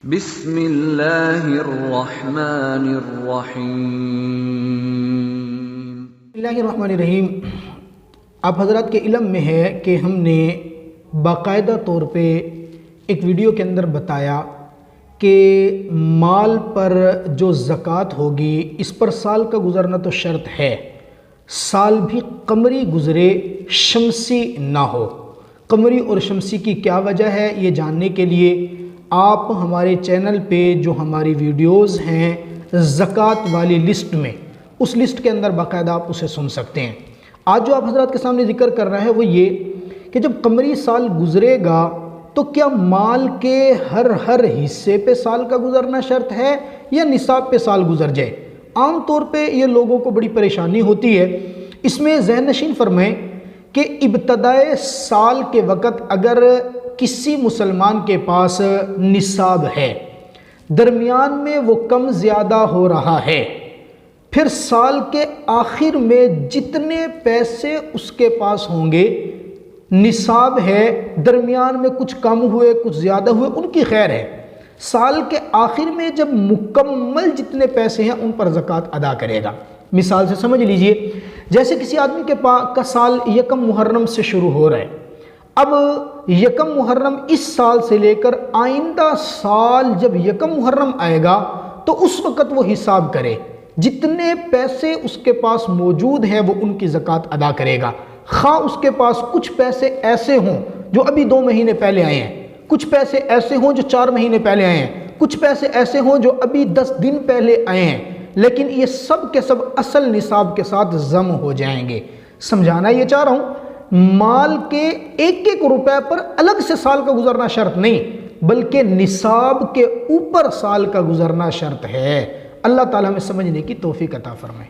بسم اللہ الرحمن الرحیم۔ بسم اللہ الرحمن الرحیم۔ آپ حضرات کے علم میں ہے کہ ہم نے باقاعدہ طور پہ ایک ویڈیو کے اندر بتایا کہ مال پر جو زکوٰۃ ہوگی اس پر سال کا گزرنا تو شرط ہے، سال بھی قمری گزرے شمسی نہ ہو۔ قمری اور شمسی کی کیا وجہ ہے یہ جاننے کے لیے آپ ہمارے چینل پہ جو ہماری ویڈیوز ہیں زکوٰۃ والی لسٹ میں، اس لسٹ کے اندر باقاعدہ آپ اسے سن سکتے ہیں۔ آج جو آپ حضرات کے سامنے ذکر کر رہے ہیں وہ یہ کہ جب قمری سال گزرے گا تو کیا مال کے ہر حصے پہ سال کا گزرنا شرط ہے یا نصاب پہ سال گزر جائے؟ عام طور پہ یہ لوگوں کو بڑی پریشانی ہوتی ہے۔ اس میں ذہن نشین فرمائیں کہ ابتدائے سال کے وقت اگر کسی مسلمان کے پاس نصاب ہے، درمیان میں وہ کم زیادہ ہو رہا ہے، پھر سال کے آخر میں جتنے پیسے اس کے پاس ہوں گے، نصاب ہے، درمیان میں کچھ کم ہوئے کچھ زیادہ ہوئے ان کی خیر ہے، سال کے آخر میں جب مکمل جتنے پیسے ہیں ان پر زکوٰۃ ادا کرے گا۔ مثال سے سمجھ لیجئے، جیسے کسی آدمی کے پاس کا سال یکم محرم سے شروع ہو رہا ہے، اب یکم محرم اس سال سے لے کر آئندہ سال جب یکم محرم آئے گا تو اس وقت وہ حساب کرے، جتنے پیسے اس کے پاس موجود ہیں وہ ان کی زکوٰۃ ادا کرے گا، خواہ اس کے پاس کچھ پیسے ایسے ہوں جو ابھی 2 مہینے پہلے آئے ہیں، کچھ پیسے ایسے ہوں جو 4 مہینے پہلے آئے ہیں، کچھ پیسے ایسے ہوں جو ابھی 10 دن پہلے آئے ہیں، لیکن یہ سب کے سب اصل نصاب کے ساتھ ضم ہو جائیں گے۔ سمجھانا یہ چاہ رہا ہوں، مال کے ایک روپے پر الگ سے سال کا گزرنا شرط نہیں، بلکہ نصاب کے اوپر سال کا گزرنا شرط ہے۔ اللہ تعالیٰ ہمیں سمجھنے کی توفیق عطا فرمائے۔